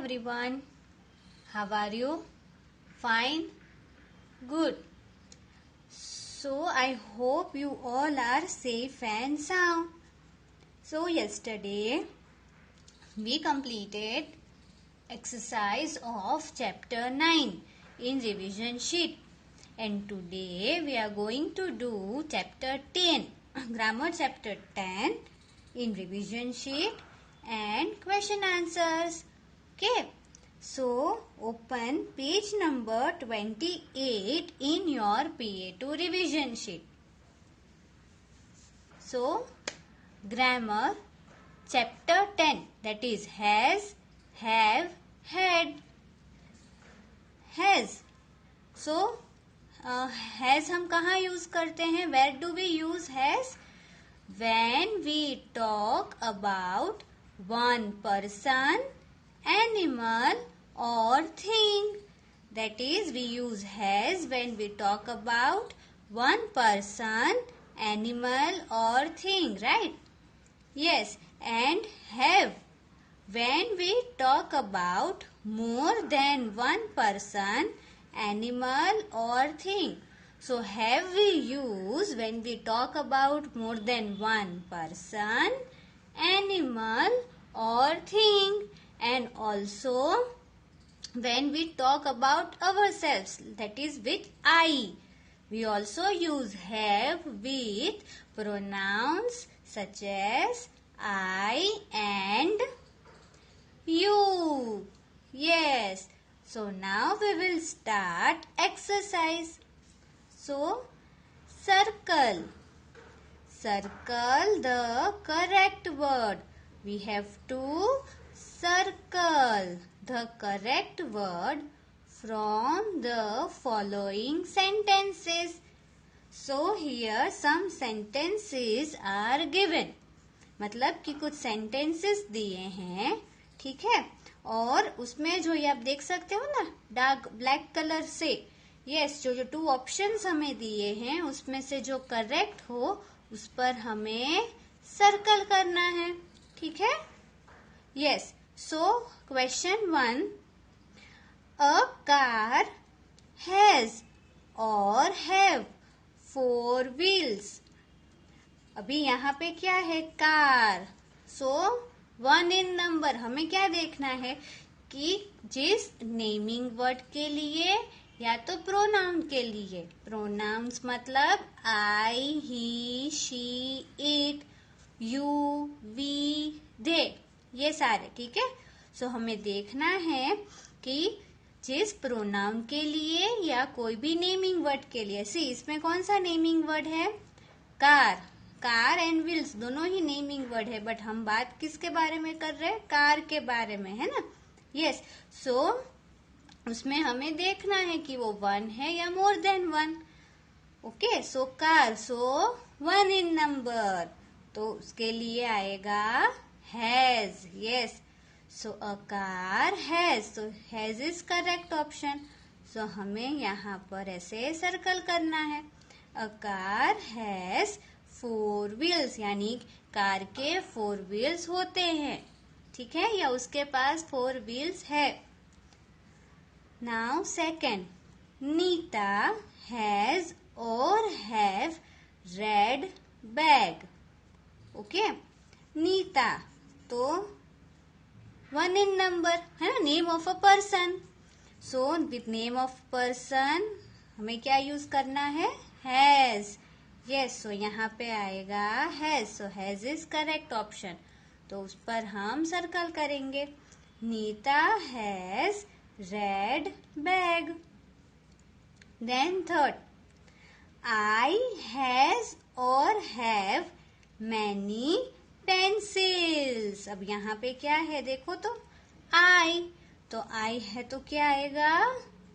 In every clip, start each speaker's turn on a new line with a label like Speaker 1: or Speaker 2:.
Speaker 1: everyone. How are you? Fine? Good. So I hope you all are safe and sound. So yesterday we completed exercise of chapter 9 in revision sheet. And today we are going to do chapter 10, grammar chapter 10 in revision sheet and question answers. Okay, so open page number 28 in your PA2 revision sheet. So grammar chapter 10, that is has, have, had. Has. So has हम कहाँ use करते हैं? Where do we use has? When we talk about one person, animal और thing. That is we use has when we talk about one person, animal और thing, right? Yes. And have when we talk about more than one person, animal or thing. So have we use when we talk about more than one person, animal or thing, and also when we talk about ourselves, that is with I. We also use have with pronouns such as I and you. Yes. So now we will start exercise. So circle. Circle the correct word. We have to circle the correct word from the following sentences. So here some sentences are given. मतलब कि कुछ sentences दिए हैं, ठीक है? और उसमें जो ये आप देख सकते हो ना डार्क ब्लैक कलर से, यस, जो टू ऑप्शंस हमें दिए हैं उसमें से जो करेक्ट हो उस पर हमें सर्कल करना है, ठीक है? Yes. So question 1, a car has और हैव 4 व्हील्स. अभी यहाँ पे क्या है? कार. So 1 in number. हमें क्या देखना है कि जिस नेमिंग वर्ड के लिए या तो प्रोनाउन के लिए, प्रोनाउंस मतलब आई, ही, शी, इट, यू, वी, दे, ये सारे, ठीक है? सो हमें देखना है कि जिस प्रोनाउन के लिए या कोई भी नेमिंग वर्ड के लिए, सी इसमें कौन सा नेमिंग वर्ड है? कार. कार एंड व्हील्स दोनों ही नेमिंग वर्ड है, बट हम बात किसके बारे में कर रहे हैं? कार के बारे में, है ना? यस. सो उसमें हमें देखना है कि वो 1 है या more than 1. Okay. So car. So 1 in number, तो उसके लिए आएगा has. Yes. So a car has. So has is correct option. So हमें यहाँ पर ऐसे सर्कल करना है. अ कार हैज 4 व्हील्स, यानी कार के 4 व्हील्स होते हैं, ठीक है? या उसके पास 4 व्हील्स है. नाउ सेकेंड, नीता हैज और have red bag. Okay. Neeta तो 1 इन नंबर, है ना? Name of a person. So with name of person हमें क्या यूज करना है? हैज. यस. सो यहाँ पे आएगा has. So has is correct option, तो उस पर हम सर्कल करेंगे. Neeta has red bag. Then third, I has और हैव मैनी पेंसिल्स. अब यहाँ पे क्या है देखो तो? आई. तो आई है तो क्या आएगा?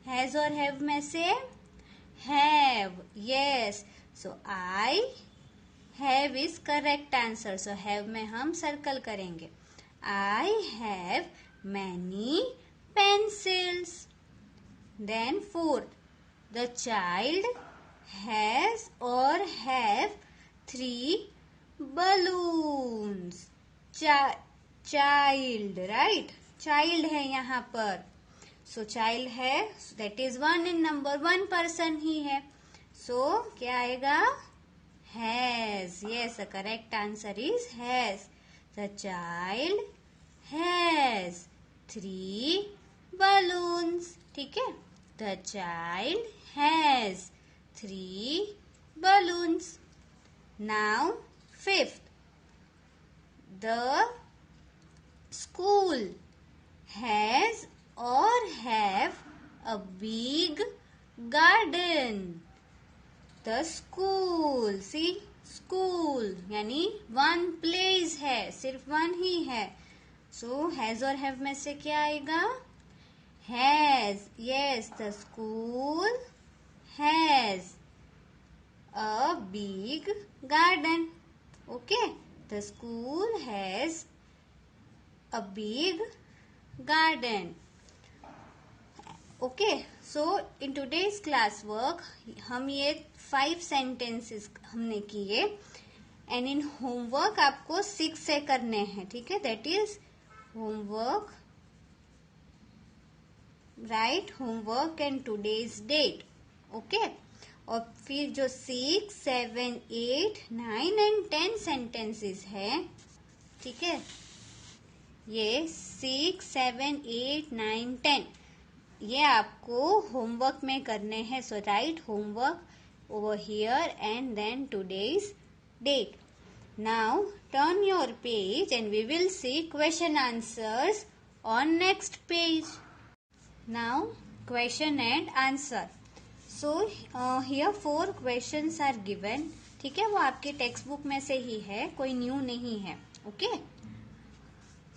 Speaker 1: हैज और हैव में से have. Yes. So I have is correct answer. So have में हम सर्कल करेंगे. I have many pencils. Then fourth, the child has or have 3 balloons. Child, right? Child है यहाँ पर. सो चाइल्ड है, that is one in number, one person ही है. सो क्या आएगा? Has. Yes, the correct answer is has. The child has 3 balloons. ठीक है, the child has 3 balloons. Now, fifth, the school has or have a big garden. The school, see, school यानी one place है, सिर्फ one ही है. So has और have में से क्या आएगा? Has. Yes, the school has a big garden. Okay, the school has a big garden. Okay, so in today's class work हम ये 5 sentences हमने किए and in homework आपको 6 से करने हैं. ठीक है, that is homework. Write homework and today's date. Okay, और फिर जो 6, 7, 8, 9 and 10 sentences है, ठीक है, ये 6, 7, 8, 9, 10 ये आपको होमवर्क में करने हैं. So write homework over here and then today's date. Now turn your page and we will see question answers on next page. Now question and answer. So here 4 questions are given. ठीक है, वो आपके text book में से ही है, कोई new नहीं है. Okay,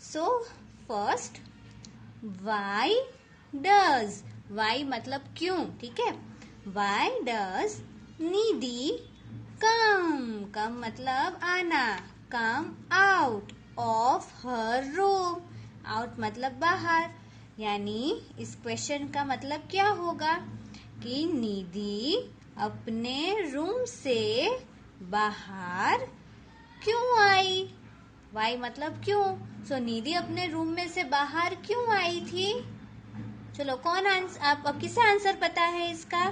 Speaker 1: so first, why does. Why मतलब क्यों. ठीक है, वाई डज निधि कम. कम मतलब आना. Come out of her room. Out मतलब बाहर. यानी इस क्वेश्चन का मतलब क्या होगा कि निधि अपने रूम से बाहर क्यों आई. वाई मतलब क्यों. सो निधि अपने रूम में से बाहर क्यों आई थी. चलो, कौन आंसर, आप किसे आंसर पता है इसका.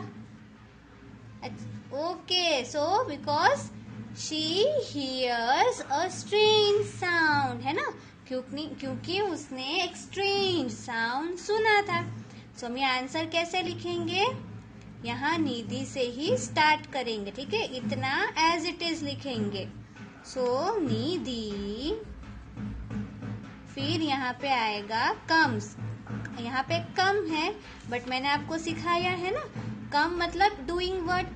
Speaker 1: Okay, so because she hears a strange sound, है ना, क्योंकि उसने एक स्ट्रेंज साउंड सुना था. सो हम ये आंसर कैसे लिखेंगे, यहाँ निधि से ही स्टार्ट करेंगे. ठीक है, इतना एज इट इज लिखेंगे. सो निधि, फिर यहाँ पे आएगा कम्स. यहाँ पे कम है बट मैंने आपको सिखाया है ना, कम मतलब डूइंग वर्ड.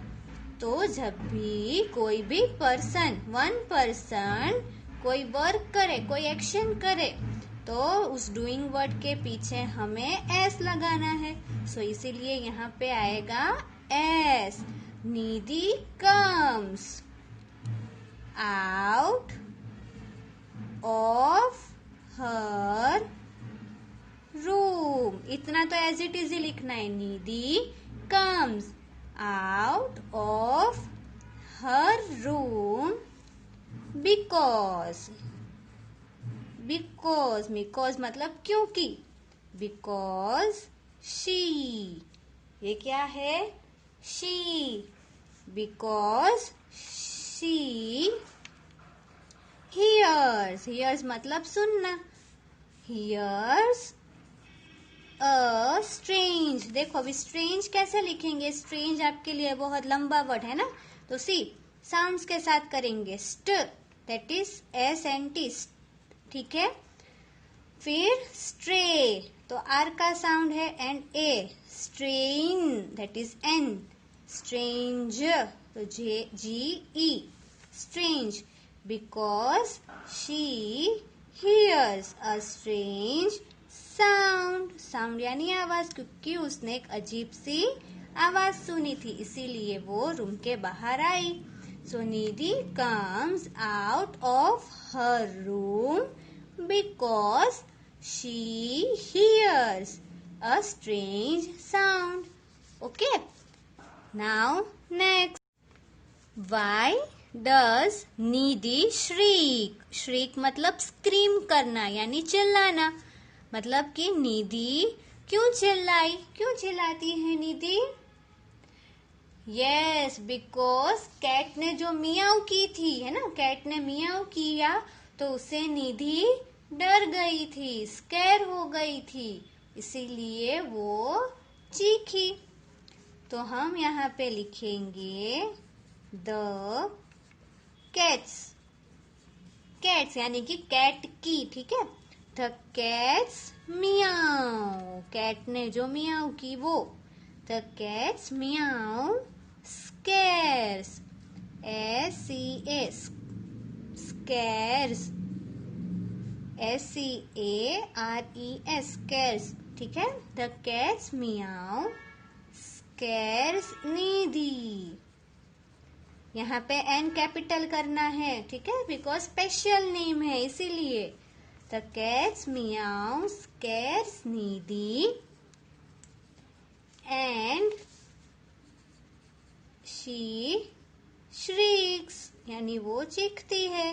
Speaker 1: तो जब भी कोई भी पर्सन, वन पर्सन कोई वर्क करे, कोई एक्शन करे, तो उस डूइंग वर्ड के पीछे हमें एस लगाना है. सो इसीलिए यहाँ पे आएगा S. Nidhi comes out of her room. इतना तो एज इट इज ही लिखना है. Nidhi comes out of her room because. Because मतलब क्योंकि. बिकॉज शी, ये क्या है, शी. बिकॉज शी हियर्स मतलब सुनना. Hears a strange. देखो अभी स्ट्रेंज कैसे लिखेंगे. स्ट्रेंज आपके लिए बहुत लंबा वर्ड है ना, तो सी साउंड्स के साथ करेंगे. स्ट, that is S N T. ठीक है, फिर स्ट्रे, तो आर का साउंड है एंड ए. स्ट्रेन, दैट इज एन. स्ट्रेंज, तो J G E. Strange because she hears a strange sound यानी आवाज, क्योंकि उसने एक अजीब सी आवाज सुनी थी, इसीलिए वो रूम के बाहर आई. So Nidhi comes out of her room because she hears a strange sound. Okay, now next, why does Nidhi shriek. Shriek मतलब स्क्रीम करना यानी चिल्लाना. मतलब कि निधि क्यों चिल्लाई, क्यों चिल्लाती है निधि? यस, बिकॉज कैट ने जो मियाऊ की थी, है ना, कैट ने मियाऊ किया तो उससे निधि डर गई थी, स्कैर हो गई थी, इसीलिए वो चीखी। तो हम यहाँ पे लिखेंगे द कैट्स, कैट्स यानी कि कैट की, ठीक है। द कैट्स मियाऊ, कैट ने जो मियाऊ की वो। The cat's meow scares, SCARES, scares, SCARES, scares, ठीक है। The cat's meow scares Nidhi. यहाँ पे एन कैपिटल करना है, ठीक है, बिकॉज स्पेशल नेम है इसीलिए। The cat's meow scares Nidhi and she shrieks, यानी वो चीखती है।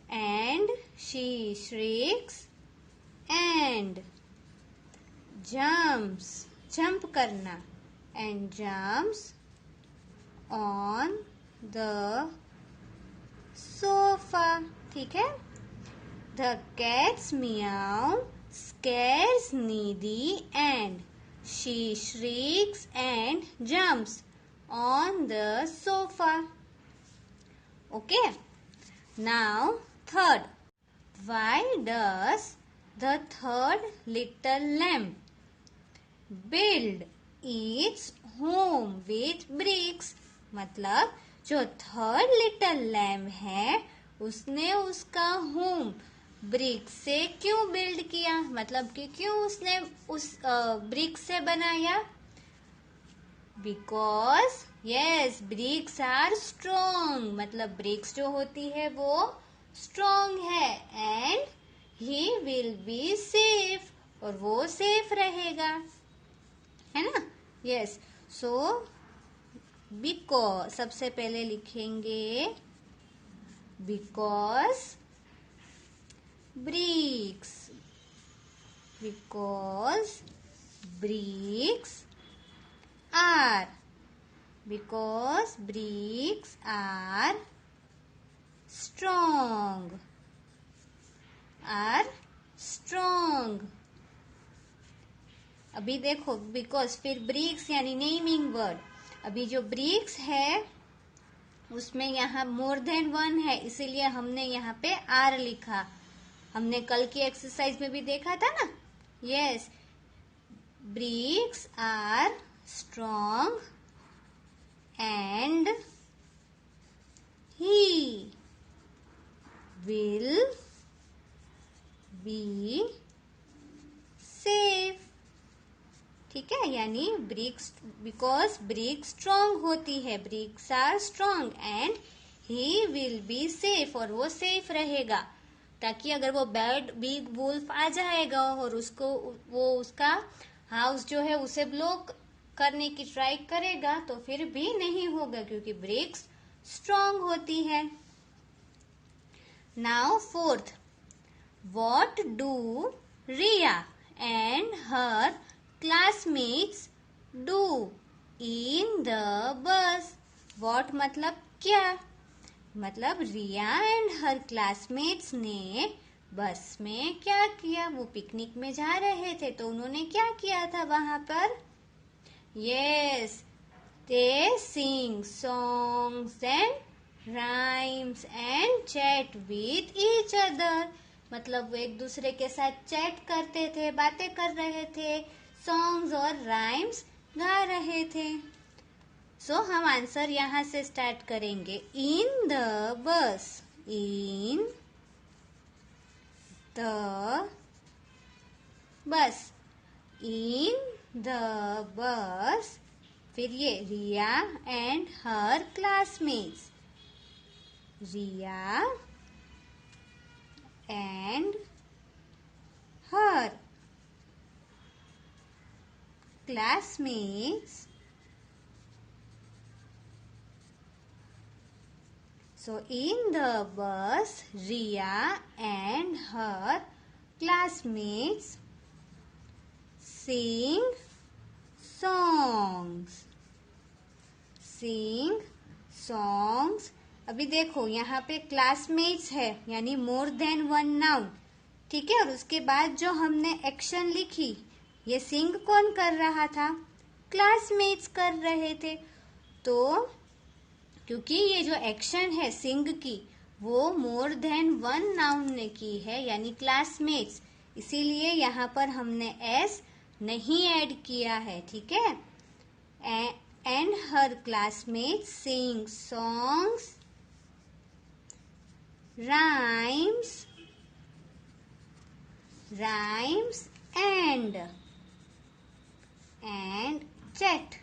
Speaker 1: And she shrieks and jumps, jump करना, and jumps on the sofa, ठीक है। The cat's meow scares Nidhi and she shrieks and jumps on the sofa. Okay. Now third. Why does the third little lamb build its home with bricks? मतलब जो third little lamb है उसने उसका home brick से क्यों build किया, मतलब कि क्यों उसने उस ब्रिक से बनाया? Because yes, bricks are strong, मतलब ब्रिक्स जो होती है वो स्ट्रॉन्ग है। And he will be safe, और वो सेफ रहेगा, है ना। यस, सो बिकॉज सबसे पहले लिखेंगे because bricks, because bricks are, because bricks are strong, are strong. अभी देखो बिकॉज फिर ब्रिक्स यानी नेमिंग वर्ड। अभी जो ब्रिक्स है उसमें यहाँ मोर देन वन है, इसीलिए हमने यहाँ पे आर लिखा। हमने कल की एक्सरसाइज में भी देखा था ना। Yes, bricks are strong and he will be safe, ठीक है। यानी ब्रिक्स, बिकॉज ब्रिक स्ट्रॉन्ग होती है, bricks are strong and he will be safe, और वो सेफ रहेगा, ताकि अगर वो बैड बिग वुल्फ आ जाएगा और उसको वो उसका हाउस जो है उसे ब्लॉक करने की ट्राई करेगा तो फिर भी नहीं होगा, क्योंकि ब्रिक्स स्ट्रॉन्ग होती है। Now fourth, what do Riya and her classmates do in the bus? What मतलब क्या? मतलब रिया एंड हर क्लासमेट्स ने बस में क्या किया? वो पिकनिक में जा रहे थे तो उन्होंने क्या किया था वहां पर? Yes, they sing songs and rhymes and chat with each other. मतलब वो एक दूसरे के साथ चैट करते थे, बातें कर रहे थे, सॉन्ग्स और राइम्स गा रहे थे। सो हम आंसर यहाँ से स्टार्ट करेंगे। In the bus, in the bus, in the bus. फिर ये Riya and her classmates, Riya and her classmates. So in the bus, Riya and her classmates sing songs. Sing songs. अभी देखो यहाँ पे क्लासमेट्स है यानी मोर देन वन नाउन, ठीक है। और उसके बाद जो हमने एक्शन लिखी, ये सिंग कौन कर रहा था? क्लासमेट्स कर रहे थे। तो क्योंकि ये जो एक्शन है सिंग की, वो मोर देन वन नाउन ने की है यानी क्लासमेट्स, इसीलिए यहाँ पर हमने एस नहीं ऐड किया है, ठीक है। And her classmates sing songs, rhymes and chat.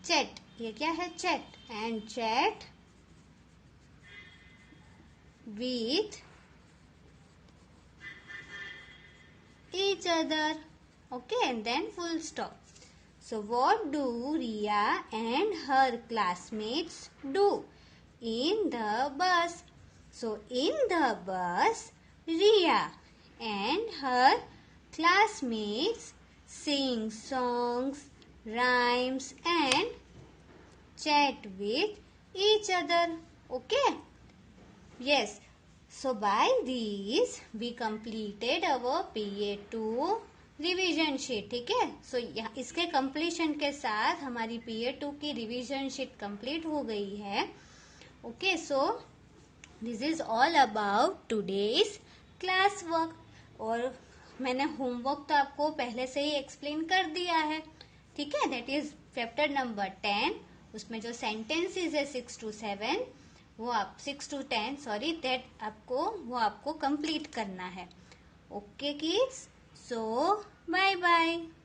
Speaker 1: Chat, ये क्या है? Chat. And chat with each other. Okay, and then full stop. So what do Riya and her classmates do in the bus? So in the bus, Riya and her classmates sing songs, rhymes and chat with each other. Okay? Yes. So by these we completed our PA2 revision sheet, ठीक है। सो इसके completion के साथ हमारी PA2 की revision sheet complete हो गई है। Okay, so this is all about today's class work. और मैंने होमवर्क तो आपको पहले से ही एक्सप्लेन कर दिया है, ठीक है। That is chapter number 10। उसमें जो सेंटेंसेस है 6 to 7, वो आप 6 to 10 सॉरी, दैट आपको कंप्लीट करना है। ओके किड्स, सो बाय बाय।